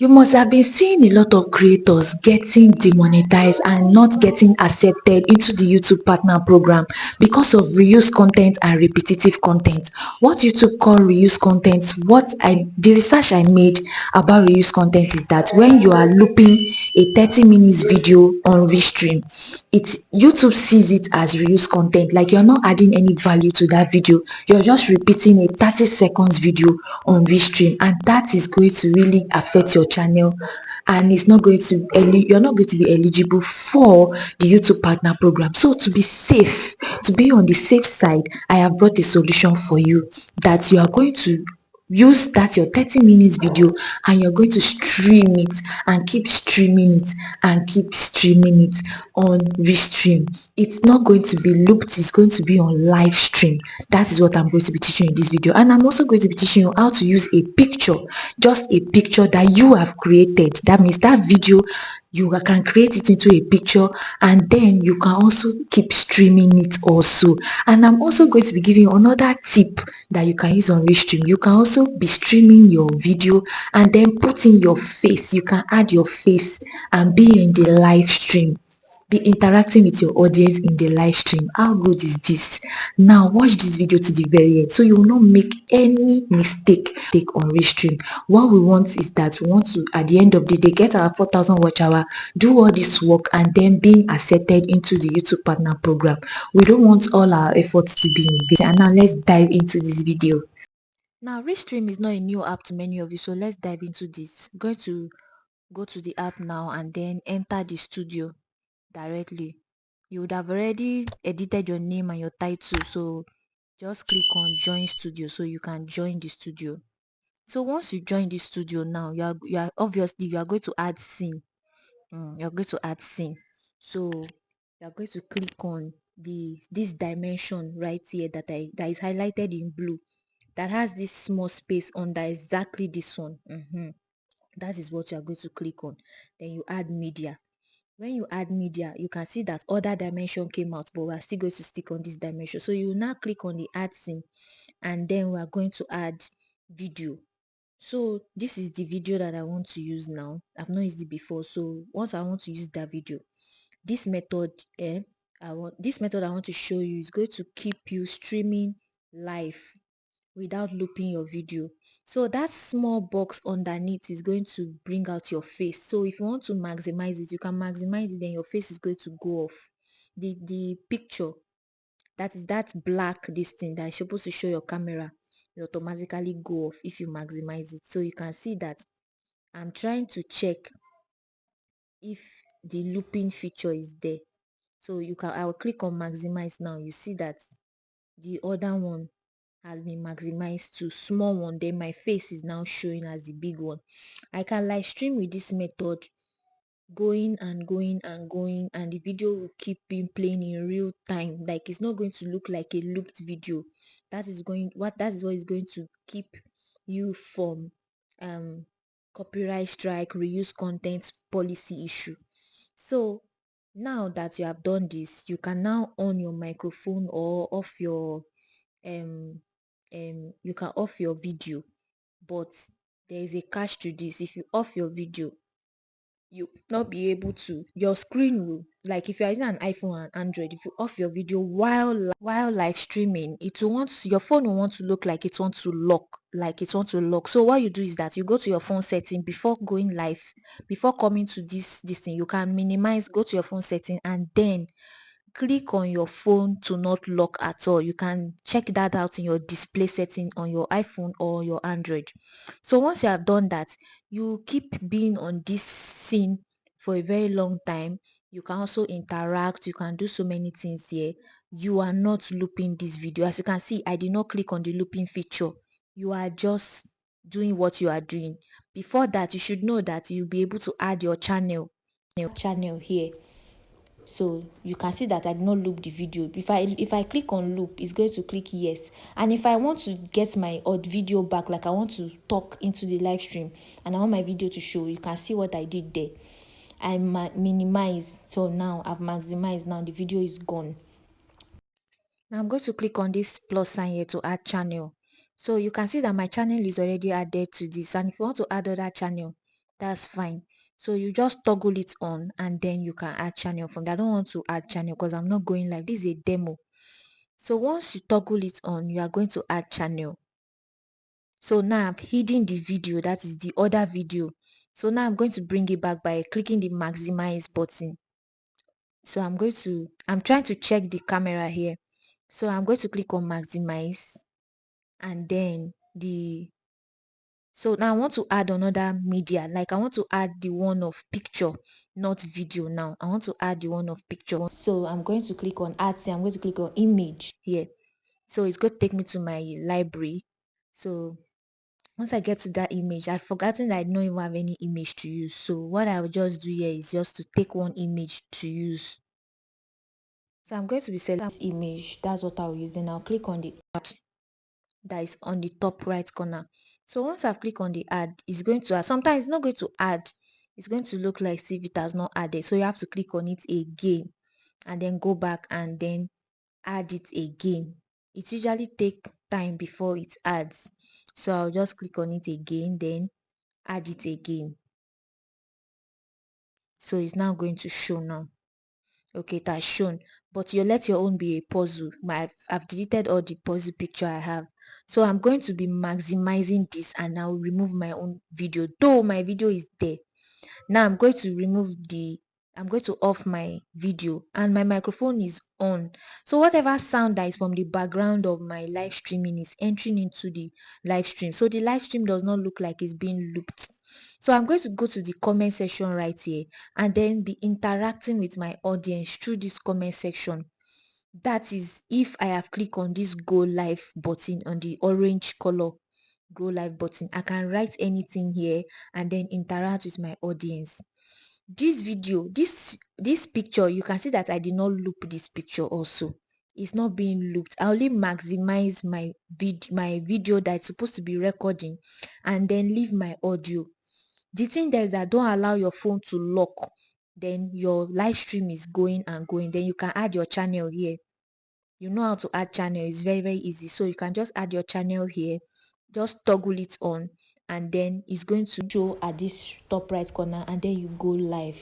You must have been seeing a lot of creators getting demonetized and not getting accepted into the YouTube partner program because of reuse content and repetitive content. What YouTube call reuse content, the research I made about reuse content is that when you are looping a 30 minutes video on Restream, YouTube sees it as reuse content, like you're not adding any value to that video, you're just repeating a 30 seconds video on Restream, and that is going to really affect your channel, and you're not going to be eligible for the YouTube partner program. So to be safe, to be on the safe side, I have brought a solution for you that you are going to use that your 30 minutes video, and you're going to stream it and keep streaming it and keep streaming it on Restream. It's not going to be looped, it's going to be on live stream. That is what I'm going to be teaching you in this video. And I'm also going to be teaching you how to use a picture, just a picture that you have created. That means that video, you can create it into a picture, and then you can also keep streaming it also. And I'm also going to be giving you another tip that you can use on Restream. You can also be streaming your video and then put in your face. You can add your face and be in the live stream, be interacting with your audience in the live stream. How good is this? Now watch this video to the very end so you will not make any mistake on Restream. What we want is that we want to, at the end of the day, get our 4,000 watch hour, do all this work, and then being accepted into the YouTube partner program. We don't want all our efforts to be in vain. And now let's dive into this video. Now Restream is not a new app to many of you, so let's dive into this. Go to the app now and then enter the studio directly. You would have already edited your name and your title, so just click on join studio so you can join the studio. So once you join the studio now, you are obviously you are going to add scene. You're going to add scene. So you are going to click on this dimension right here that is highlighted in blue, that has this small space under exactly this one. That is what you are going to click on. Then you add media. When you add media, you can see that other dimension came out, but we're still going to stick on this dimension. So you will now click on the add scene, and then we're going to add video. So this is the video that I want to use now. I've not used it before, so once I want to use that video, this method I want to show you is going to keep you streaming live without looping your video. So that small box underneath is going to bring out your face. So if you want to maximize it, you can maximize it, then your face is going to go off. The picture, that is that black, this thing that is supposed to show your camera, will automatically go off if you maximize it. So you can see that I'm trying to check if the looping feature is there. So I will click on maximize now. You see that the other one has been maximized to small one, then my face is now showing as the big one. I can live stream with this method, going and going and going, and the video will keep being playing in real time. Like, it's not going to look like a looped video. That is what is going to keep you from copyright strike, reuse content policy issue. So now that you have done this, you can now on your microphone or off your um you can off your video. But there is a catch to this. If you off your video, you will not be able to, your screen will, like if you are using an iPhone and Android, if you off your video while live streaming, your phone will want to look like it wants to lock. So what you do is that you go to your phone setting before going live, before coming to this thing. You can minimize, go to your phone setting, and then click on your phone to not lock at all. You can check that out in your display setting on your iPhone or your Android. So once you have done that, you keep being on this scene for a very long time. You can also interact, you can do so many things here. You are not looping this video. As you can see, I did not click on the looping feature. You are just doing what you are doing. Before that, you should know that you'll be able to add your channel here. So you can see that I did not loop the video. If I click on loop, it's going to click yes. And if I want to get my odd video back, like I want to talk into the live stream and I want my video to show, you can see what I did there. I minimize. So now I've maximized. Now the video is gone. Now I'm going to click on this plus sign here to add channel. So you can see that my channel is already added to this. And if you want to add other channel, that's fine. So you just toggle it on and then you can add channel from there. I don't want to add channel because I'm not going live. This is a demo. So once you toggle it on, you are going to add channel. So now I'm hidden the video, that is the other video. So now I'm going to bring it back by clicking the maximize button. So I'm trying to check the camera here. So I'm going to click on maximize and then so now I want to add another media, like I want to add the one of picture, not video. Now I want to add the one of picture. So I'm going to click on add, I'm going to click on image here. So it's going to take me to my library. So once I get to that image, I've forgotten that I don't even have any image to use. So what I will just do here is just to take one image to use. So I'm going to be selecting this image. That's what I'll use. Then I'll click on the add that is on the top right corner. So once I've clicked on the add, it's going to add. Sometimes it's not going to add. It's going to look like see if it has not added. So you have to click on it again and then go back and then add it again. It usually take time before it adds. So I'll just click on it again, then add it again. So it's now going to show now. Okay, it has shown, but you let your own be a puzzle. I've deleted all the puzzle picture I have. So I'm going to be maximizing this and I'll remove my own video, though my video is there. Now I'm going to I'm going to off my video and my microphone is on. So whatever sound that is from the background of my live streaming is entering into the live stream. So the live stream does not look like it's being looped. So I'm going to go to the comment section right here and then be interacting with my audience through this comment section. That is if I have clicked on this go live button on the orange color go live button, I can write anything here and then interact with my audience. This video, this picture, you can see that I did not loop this picture also. It's not being looped. I only maximize my video that's supposed to be recording and then leave my audio. The thing there is that don't allow your phone to lock. Then your live stream is going and going. Then you can add your channel here. You know how to add channel. It's very, very easy. So you can just add your channel here. Just toggle it on and then it's going to show at this top right corner and then you go live.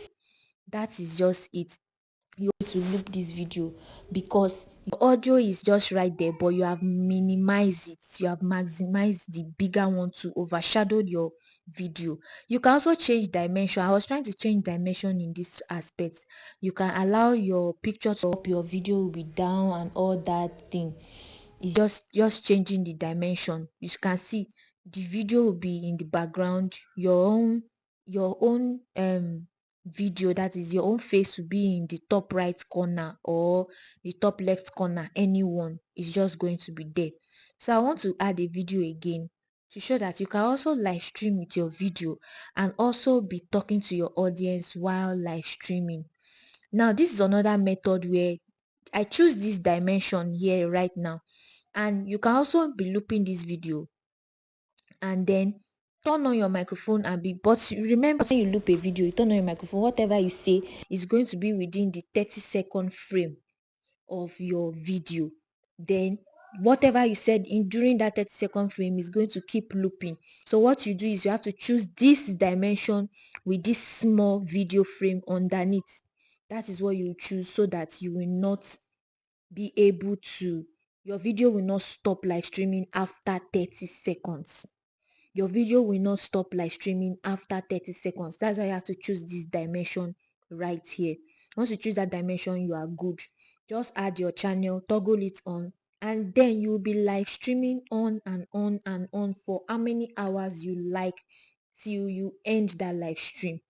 That is just it. You want to loop this video because your audio is just right there, but you have minimized it, you have maximized the bigger one to overshadow your video. You can also change dimension. I was trying to change dimension in this aspect. You can allow your picture to up, your video will be down and all that thing. It's just changing the dimension. You can see the video will be in the background, your own video, that is your own face, will be in the top right corner or the top left corner. Anyone is just going to be there. So I want to add a video again to show that you can also live stream with your video and also be talking to your audience while live streaming. Now this is another method where I choose this dimension here right now, and you can also be looping this video and then turn on your microphone and be, but remember when you loop a video, you turn on your microphone, whatever you say is going to be within the 30-second frame of your video. Then whatever you said in during that 30-second frame is going to keep looping. So what you do is you have to choose this dimension with this small video frame underneath. That is what you choose so that you will not be able to, your video will not stop live streaming after 30 seconds. Your video will not stop live streaming after 30 seconds. That's why you have to choose this dimension right here. Once you choose that dimension, you are good. Just add your channel, toggle it on, and then you'll be live streaming on and on and on for how many hours you like till you end that live stream.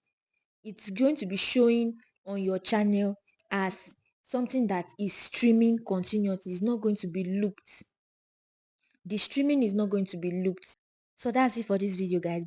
It's going to be showing on your channel as something that is streaming continuously. It's not going to be looped. The streaming is not going to be looped. So that's it for this video, guys.